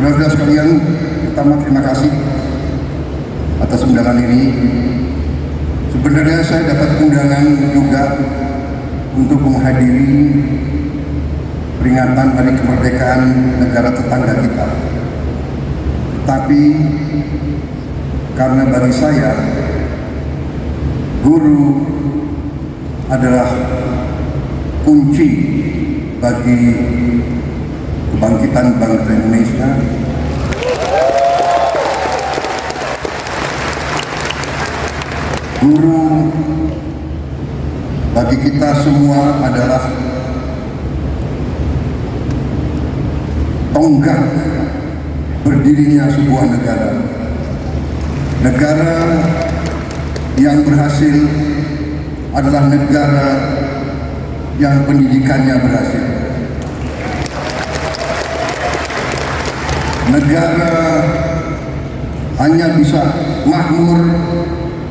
Saudara-saudara sekalian, pertama terima kasih atas undangan ini. Sebenarnya saya dapat undangan juga untuk menghadiri peringatan Hari Kemerdekaan negara tetangga kita. Tapi karena bagi saya guru adalah kunci bagi kebangkitan bangsa Indonesia. Guru bagi kita semua adalah tonggak berdirinya sebuah negara. Negara yang berhasil adalah negara yang pendidikannya berhasil. Negara hanya bisa makmur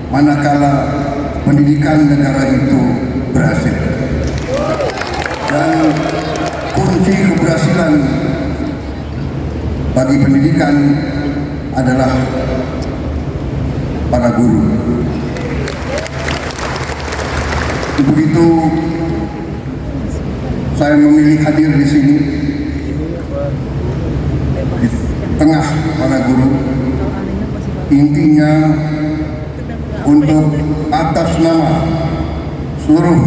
manakala pendidikan negara itu berhasil. Dan kunci keberhasilan bagi pendidikan adalah para guru. Untuk itu saya memilih hadir di sini di tengah para guru. Intinya untuk atas nama seluruh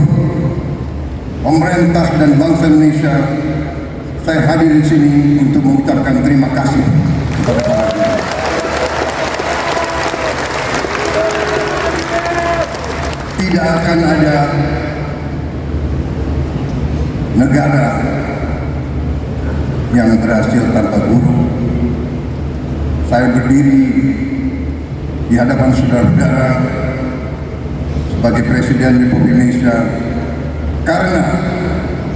pemerintah dan bangsa Indonesia, saya hadir di sini untuk mengucapkan terima kasih kepada para guru. Tidak akan ada negara yang berhasil tanpa guru. Saya berdiri di hadapan saudara-saudara sebagai Presiden Republik Indonesia karena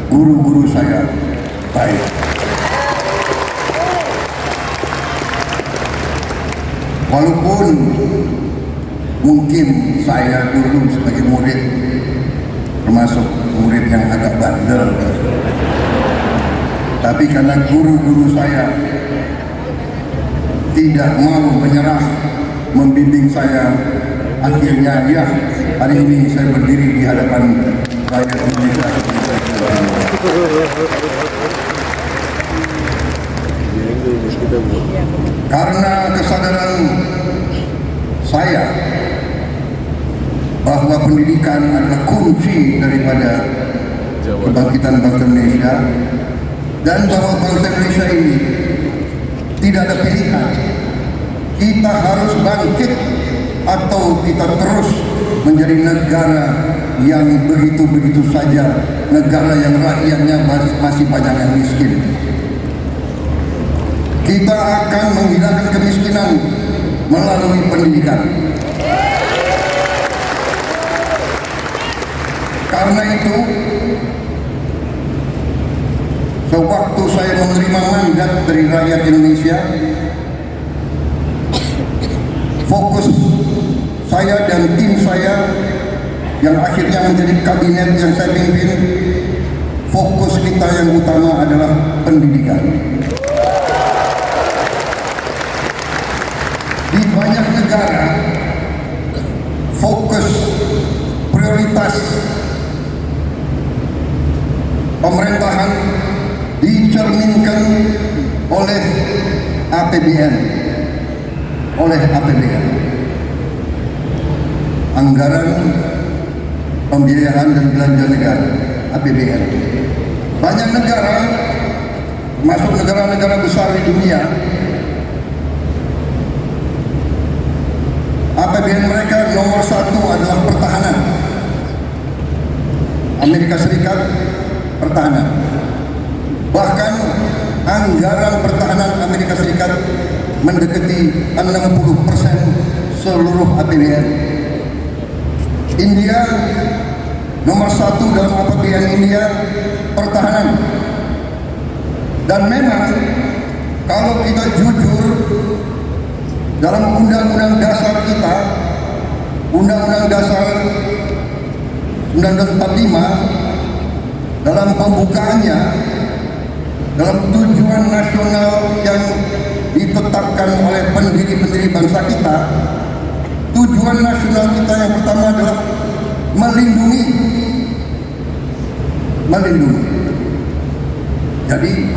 guru-guru saya baik. Walaupun mungkin saya dulu sebagai murid termasuk murid yang agak bandel, tapi karena guru-guru saya tidak mau menyerah membimbing saya, akhirnya ya hari ini saya berdiri di hadapan rakyat Indonesia. Karena kesadaran saya bahwa pendidikan adalah kunci daripada kebangkitan bangsa Indonesia, dan bahwa bangsa Indonesia ini tidak ada pilihan. Kita harus bangkit atau kita terus menjadi negara yang begitu-begitu saja, negara yang rakyatnya masih banyak yang miskin. Kita akan menghilangkan kemiskinan melalui pendidikan. Karena itu, sewaktu saya menerima mandat dari rakyat Indonesia, fokus saya dan tim saya yang akhirnya menjadi kabinet yang saya pimpin, fokus kita yang utama adalah pendidikan. Di banyak negara, fokus prioritas pemerintahan dicerminkan oleh APBN, anggaran pembiayaan dan belanja negara, APBN. Banyak negara, termasuk negara-negara besar di dunia, APBN mereka nomor satu adalah pertahanan. Amerika Serikat, pertahanan. Bahkan anggaran pertahanan Amerika Serikat mendekati 60% seluruh APBN. India nomor satu dalam APBN India pertahanan. Dan memang kalau kita jujur, dalam undang-undang dasar kita, Undang-Undang Dasar 1945, dalam pembukaannya, dalam tujuan nasional yang ditetapkan oleh pendiri-pendiri bangsa kita, tujuan nasional kita yang pertama adalah melindungi. Jadi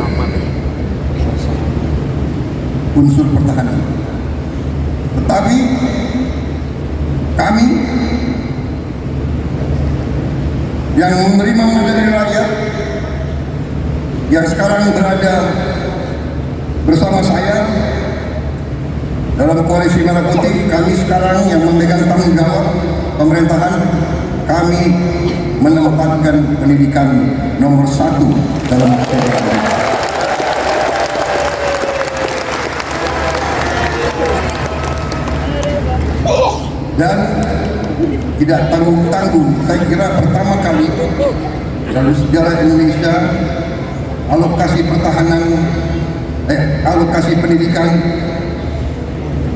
unsur pertahanan. Tetapi kami yang menerima mandat dari rakyat, yang sekarang berada bersama saya dalam koalisi Merah Putih, kami sekarang yang memegang tanggung jawab pemerintahan, kami menempatkan pendidikan nomor 1 dalam masyarakat. Dan tidak tanggung-tanggung, saya kira pertama kali dalam sejarah Indonesia alokasi pendidikan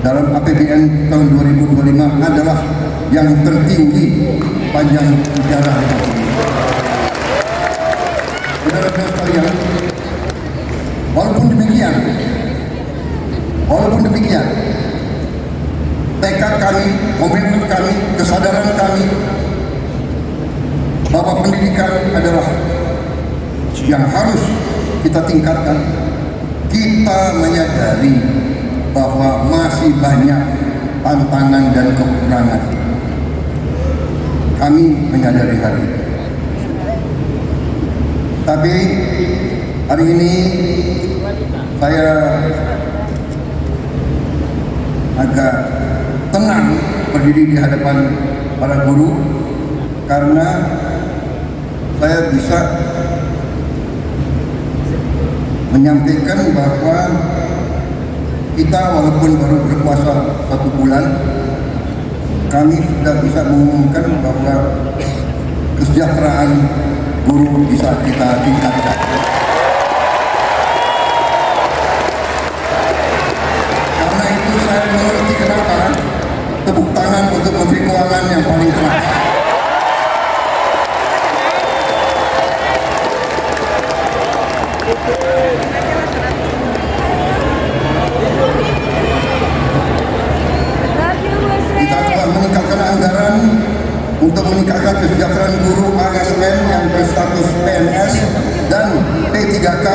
dalam APBN tahun 2025 adalah yang tertinggi panjang sejarah. Saudara-saudara sekalian, walaupun demikian, tekad kami, komitmen kami, kesadaran kami bahwa pendidikan adalah yang harus kita tingkatkan. Kita menyadari bahwa masih banyak tantangan dan kekurangan. Kami menyadari hal itu. Tapi hari ini saya agak tenang berdiri di hadapan para guru karena saya bisa menyampaikan bahwa kita walaupun baru berkuasa 1 bulan, kami sudah bisa mengumumkan bahwa kesejahteraan guru bisa kita tingkatkan. Karena itu saya mengerti kenapa tepuk tangan untuk Menteri Keuangan yang paling keras. Kita telah meningkatkan anggaran untuk meningkatkan kesejahteraan guru ASN yang berstatus PNS dan P3K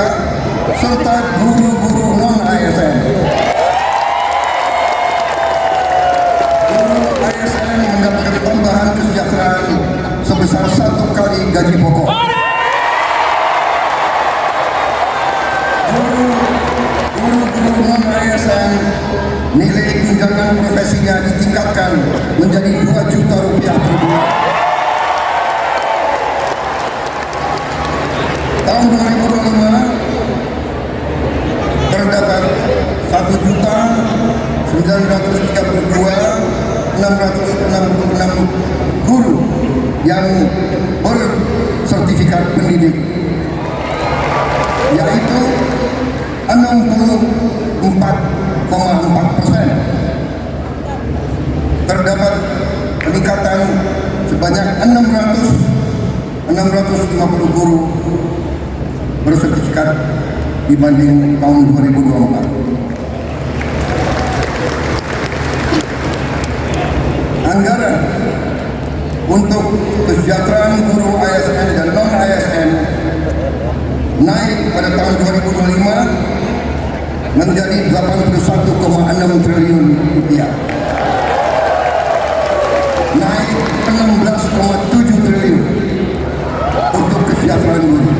serta guru-guru non-ASN. Guru ASN mendapatkan tambahan kesejahteraan sebesar 1 kali gaji pokok. Guru-guru non-ASN nilai tunjangan profesinya ditingkatkan menjadi 2 juta rupiah per bulan. Tahun 2025 terdapat 1.932.666 guru yang bersertifikat pendidik, yaitu 64,4%. Terdapat peningkatan sebanyak 650 guru bersertifikat dibanding tahun 2024. Anggaran untuk kesejahteraan guru ASN dan non-ASN naik pada tahun 2025 menjadi 81,6 triliun rupiah, naik 16,7 triliun untuk kesejahteraan guru.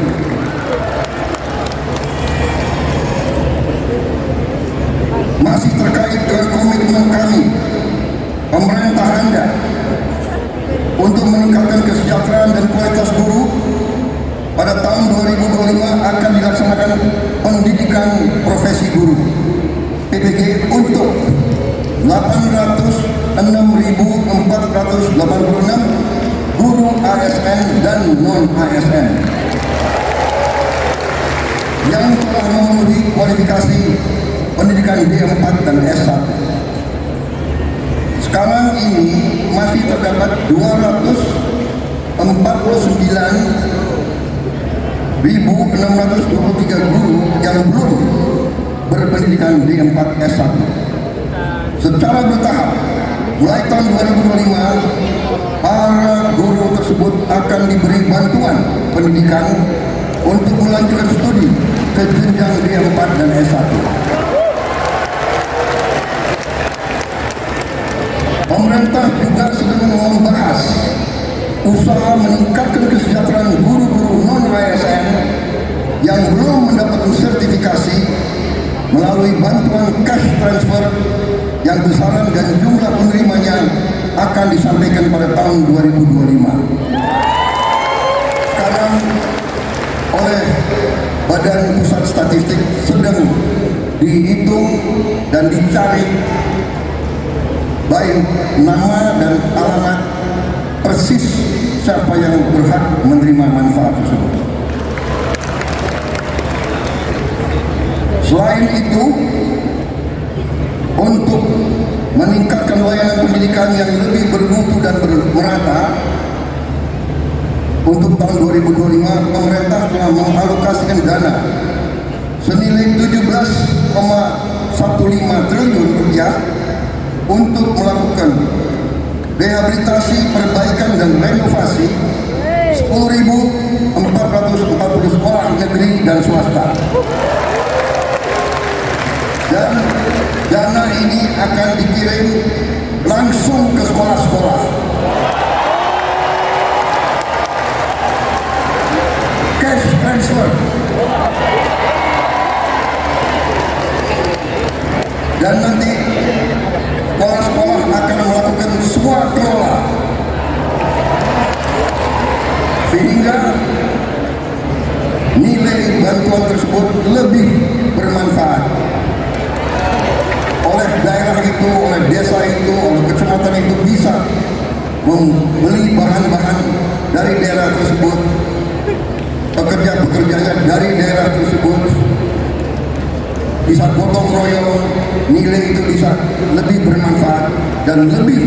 Masih terkait dengan komitmen kami, pemerintah Anda, untuk meningkatkan kesejahteraan dan kualitas guru, pada tahun 2025 akan dilaksanakan pendidikan profesi guru PPG untuk 806.486 guru ASN dan non-ASN yang telah memenuhi kualifikasi pendidikan D4 dan S1. Sekarang ini masih terdapat 249.623 guru yang belum berpendidikan D4 S1. Secara bertahap, mulai tahun 2025, para guru tersebut akan diberi bantuan pendidikan untuk melanjutkan studi ke jenjang D4 dan S1. Pemerintah juga sedang membahas usaha meningkatkan kesejahteraan guru-guru non-ASN yang belum mendapatkan sertifikasi melalui bantuan cash transfer yang besaran dan jumlah penerimanya akan disampaikan pada tahun 2025. Sekarang oleh Badan Pusat Statistik sedang dihitung dan dicari baik nama dan alamat persis siapa yang berhak menerima manfaat tersebut. Selain itu, untuk meningkatkan layanan pendidikan yang lebih bermutu dan merata, untuk tahun 2025 pemerintah telah mengalokasikan dana senilai 17,15 triliun rupiah untuk melakukan rehabilitasi, perbaikan dan renovasi 10.440 sekolah negeri dan swasta. Dan dana ini akan dikirim langsung ke sekolah-sekolah. Cash transfer. Dan nanti sekolah-sekolah akan melakukan swakelola sehingga nilai bantuan tersebut lebih bermanfaat oleh daerah itu, oleh desa itu, oleh kecamatan itu bisa membeli bahan-bahan dari daerah tersebut, pekerja-pekerjanya dari daerah tersebut, bisa gotong royong, nilai itu bisa lebih bermanfaat dan lebih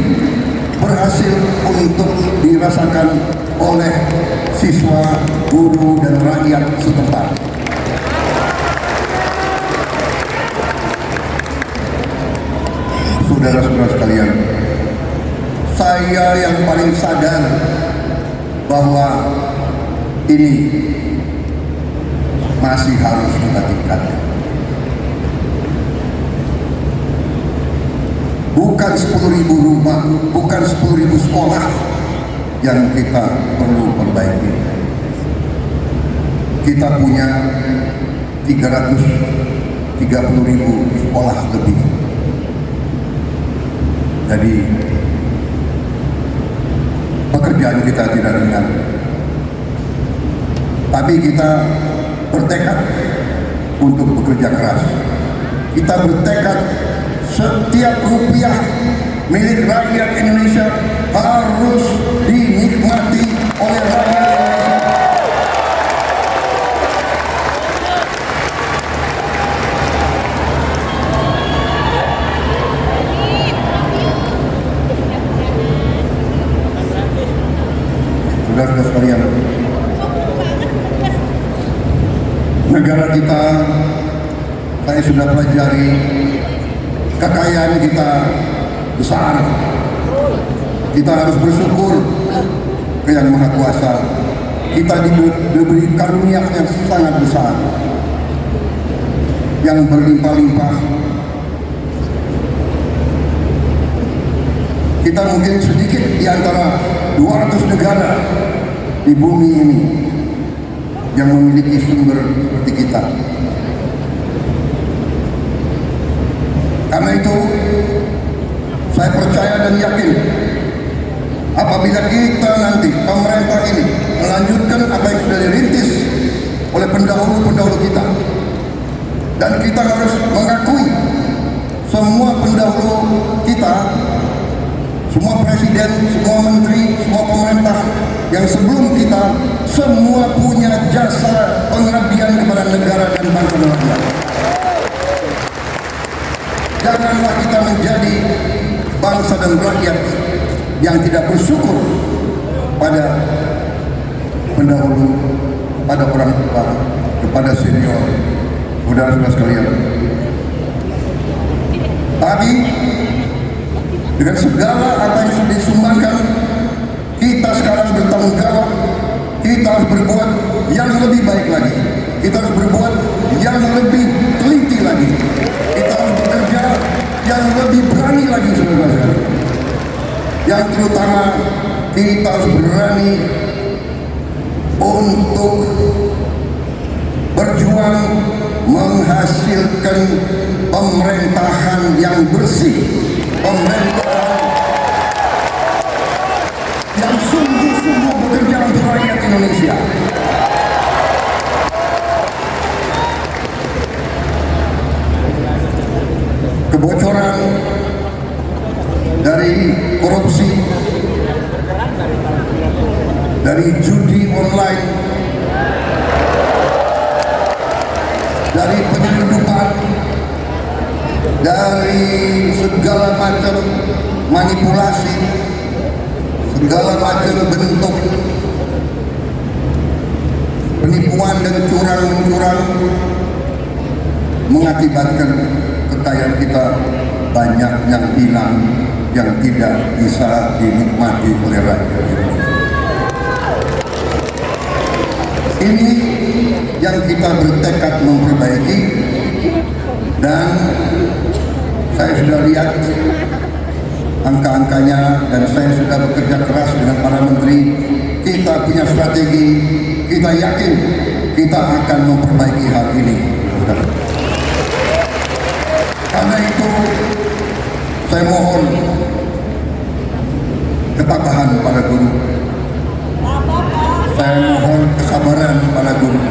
berhasil untuk dirasakan oleh siswa, guru, dan rakyat setempat. Saudara-saudara sekalian, saya yang paling sadar bahwa ini masih harus kita tingkatkan. Bukan 10.000 rumah, bukan 10.000 sekolah yang kita perlu perbaiki. Kita punya 330.000 sekolah lebih. Jadi pekerjaan kita tidak ringan. Tapi kita bertekad untuk bekerja keras. Kita bertekad setiap rupiah milik rakyat Indonesia harus dinikmati oleh rakyat Indonesia. Saudara-saudara sekalian, negara kita, saya sudah pelajari, kekayaan kita besar. Kita harus bersyukur ke Yang Maha Kuasa. Kita diberi karunia yang sangat besar, yang berlimpah-limpah. Kita mungkin sedikit di antara 200 negara di bumi ini yang memiliki sumber seperti kita. Karena itu, saya percaya dan yakin apabila kita nanti, pemerintah ini, melanjutkan apa yang sudah dirintis oleh pendahulu-pendahulu kita, dan kita harus mengakui semua pendahulu kita, semua presiden, semua menteri, semua pemerintah yang sebelum kita, semua punya jasa pengabdian kepada negara dan bangsa dan rakyat. Janganlah kita menjadi bangsa dan rakyat yang tidak bersyukur pada pendahulu, pada orang tua, kepada senior. Saudara-saudara sekalian, Dengan segala apa yang sudah disumbangkan, kita sekarang bertanggung jawab. Kita harus berbuat yang lebih baik lagi. Kita harus berbuat yang lebih teliti lagi. Kita harus bekerja yang lebih berani lagi, saudara-saudara. Yang terutama kita harus berani untuk berjuang menghasilkan pemerintahan yang bersih, pemerintahan yang sungguh-sungguh bekerja untuk rakyat Indonesia. Kebocoran dari korupsi, dari judi online, dari penyelundupan, dari segala macam manipulasi, segala macam bentuk penipuan dan curang-curang mengakibatkan kekayaan kita banyak yang hilang, yang tidak bisa dinikmati oleh rakyat Indonesia. Ini yang kita bertekad memperbaiki, dan saya sudah lihat angka-angkanya, dan saya sudah bekerja keras dengan para menteri. Kita punya strategi, kita yakin kita akan memperbaiki hal ini. Karena itu saya mohon ketabahan pada guru, saya mohon kesabaran pada guru,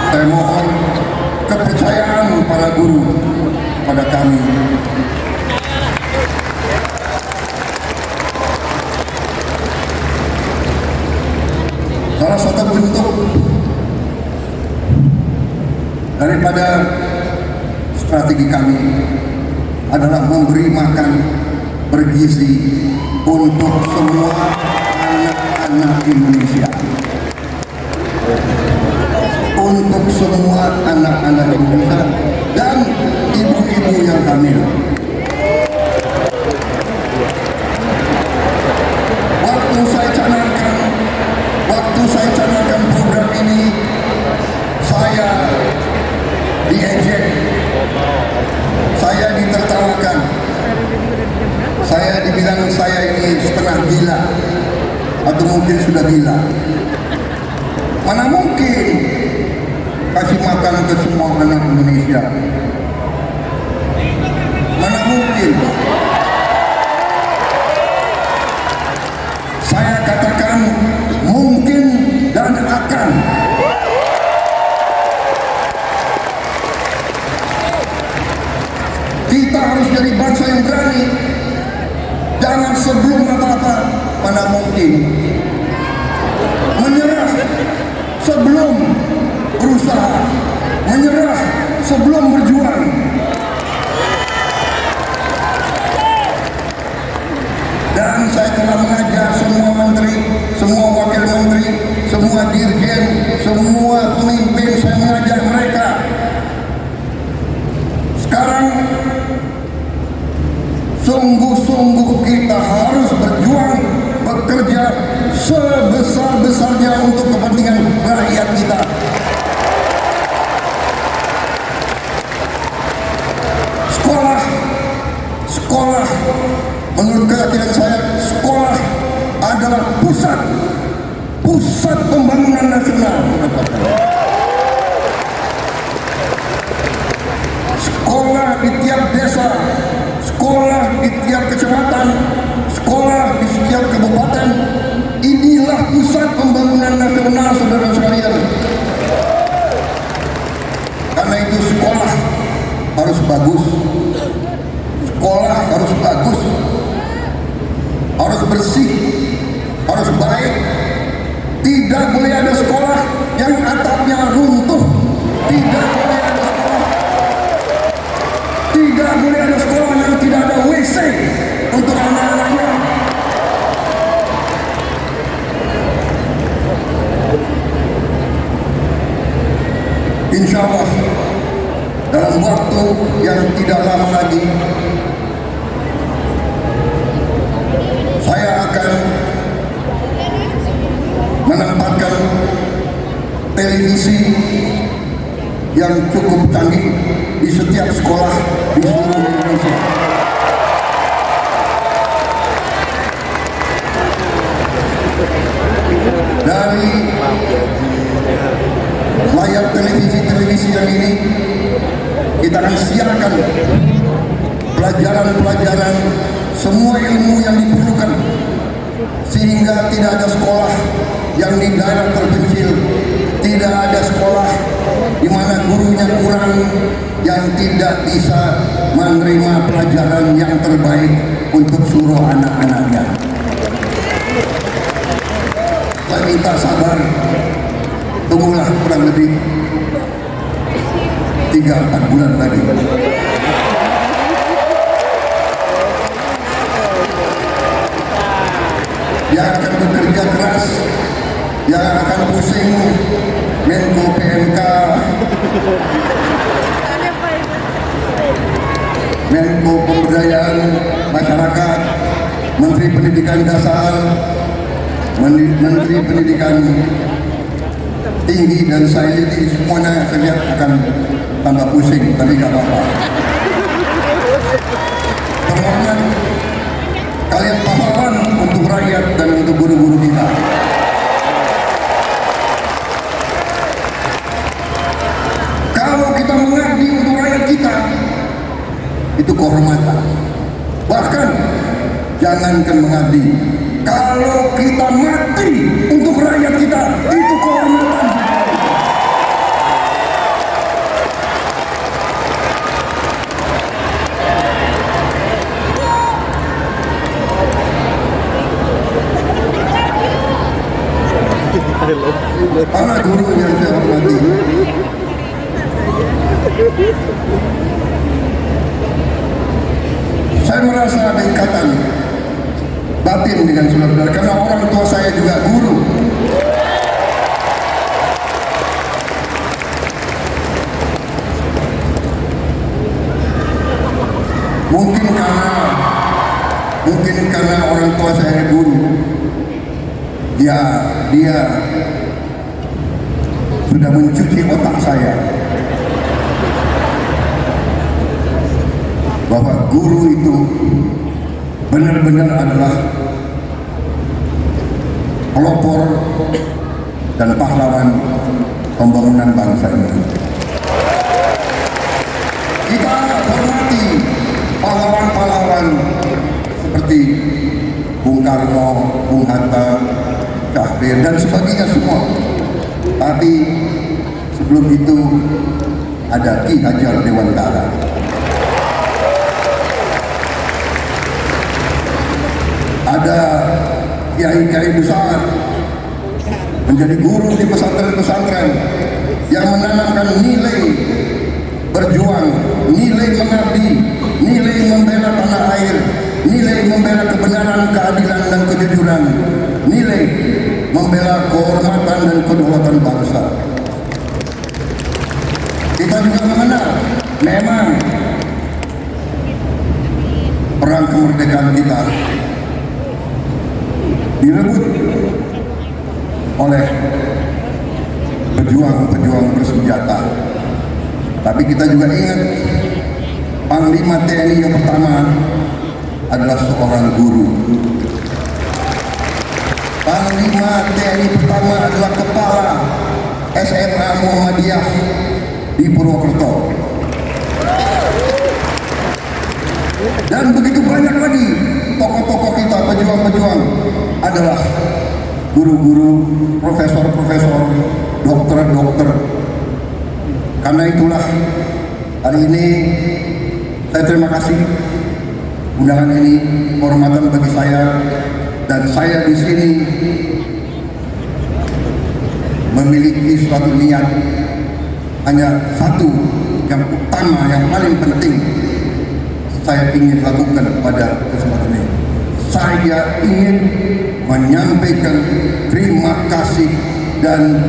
saya mohon kepercayaan para guru pada kami. Salah satu bentuk daripada strategi kami adalah memberi makan bergizi untuk semua anak-anak Indonesia. Untuk semua anak-anak Indonesia dan ibu-ibu yang hamil. Waktu saya canangkan program ini, saya diejek, saya ditertawakan, saya dibilang saya ini setengah gila atau mungkin sudah gila. Mana mungkin kasih makan ke semua anak Indonesia? Mana mungkin? Saya katakan mungkin dan akan. Kita harus jadi bangsa yang berani. Jangan sebelum apa-apa, mana mungkin menyerah sebelum berusaha, menyerah sebelum berjuang. Dan saya telah mengajak semua menteri, semua wakil menteri, semua dirjen, semua pemimpin, saya mengajak mereka. Sekarang sungguh-sungguh kita harus berjuang, bekerja sebesar-besarnya untuk kepentingan rakyat kita. Sekolah, menurut keyakinan saya, sekolah adalah pusat pembangunan nasional. Sekolah di tiap desa, sekolah di tiap kecamatan, sekolah di setiap kabupaten, inilah pusat pembangunan nasional, saudara sekalian. Karena itu sekolah harus bagus, sekolah harus bagus, harus bersih, harus baik. Tidak boleh ada sekolah yang atapnya runtuh, tidak boleh ada sekolah, tidak boleh ada sekolah yang tidak ada WC untuk anak-anaknya. Insya Allah dalam waktu yang tidak lama lagi televisi yang cukup canggih di setiap sekolah di seluruh Indonesia. Dari layar televisi yang ini kita akan siarkan pelajaran-pelajaran, semua ilmu yang diperlukan, sehingga tidak ada sekolah yang di daerah terpencil, tidak ada sekolah di mana gurunya kurang, yang tidak bisa menerima pelajaran yang terbaik untuk seluruh anak-anaknya. Saya minta sabar, tunggulah kurang lebih 3-4 bulan lagi. Yang akan bekerja keras, yang akan pusing Menko PMK, Menko Pemberdayaan Masyarakat, Menteri Pendidikan Dasar, Menteri Pendidikan Tinggi, dan saya ini semuanya saya lihat akan tambah pusing, tapi gak apa-apa. Permohonan kalian pahlawan untuk rakyat dan untuk guru-guru kita. Kalau kita mengabdi untuk rakyat kita, itu kehormatan. Bahkan jangankan mengabdi, kalau kita mati untuk rakyat kita, itu kehormatan. Para guru yang saya hormati, saya merasa ada ikatan batin dengan saudara-saudara, karena orang tua saya juga guru. Mungkin karena orang tua saya guru, dia sudah mencuci otak saya bahwa guru itu benar-benar adalah pelopor dan pahlawan pembangunan bangsa ini. Kita hormati pahlawan-pahlawan seperti Bung Karno, Bung Hatta, Cahdir, dan sebagainya semua. Tapi sebelum itu ada Ki Hajar Dewantara. Ada kiai-kiai besar menjadi guru di pesantren-pesantren yang menanamkan nilai berjuang, nilai mengabdi, nilai membela tanah air, nilai membela kebenaran, keadilan, dan kejujuran, nilai membela kehormatan dan kedaulatan bangsa. Kita juga mengenal memang perang kemerdekaan kita direbut oleh pejuang-pejuang bersenjata. Tapi kita juga ingat Panglima TNI yang pertama adalah seorang guru. Panglima TNI pertama adalah kepala SMA Muhammadiyah di Purwokerto. Dan begitu banyak lagi tokoh-tokoh kita, pejuang-pejuang adalah guru-guru, profesor-profesor, dokter-dokter. Karena itulah hari ini saya terima kasih undangan ini, kehormatan bagi saya, dan saya di sini memiliki suatu niat, hanya satu yang utama, yang paling penting saya ingin lakukan pada kesempatan ini. Saya ingin menyampaikan terima kasih dan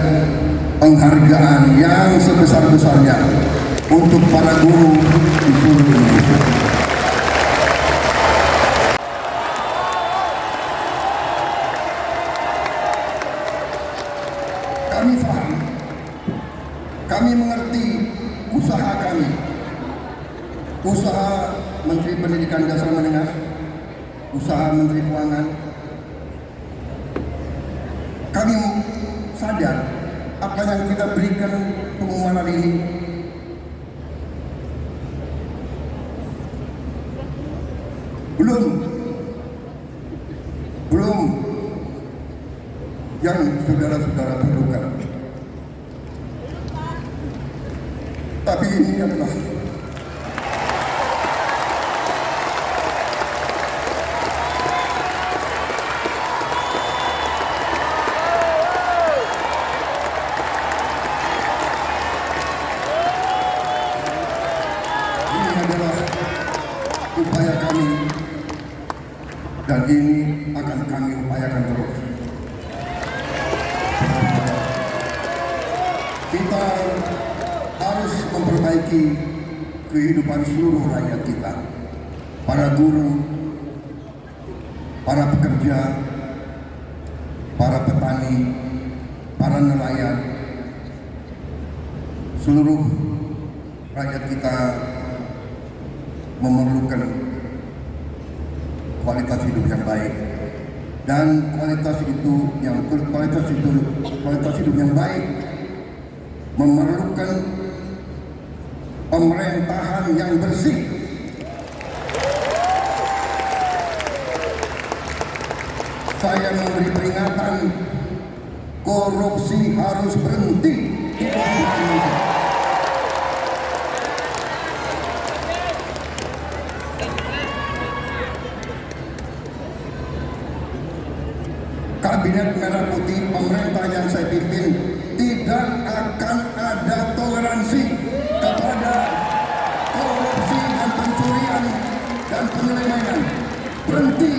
penghargaan yang sebesar-besarnya untuk para guru di seluruh Indonesia. Kami paham usaha Menteri Pendidikan Dasar Menengah, usaha Menteri Keuangan. Kami sadar apa yang kita berikan pengumuman hari ini belum yang saudara-saudara perlukan. Tapi ini adalah upaya kami, dan ini akan kami upayakan terus. Kita harus memperbaiki kehidupan seluruh rakyat kita, para guru, para pekerja, para petani, para nelayan, seluruh rakyat kita memerlukan kualitas hidup yang baik, dan kualitas hidup yang baik memerlukan pemerintahan yang bersih. Saya memberi peringatan, korupsi harus berhenti di Indonesia. Kabinet Merah Putih, pemerintah yang saya pimpin, tidak akan ada toleransi kepada korupsi dan pencurian dan penyelewengan. Berhenti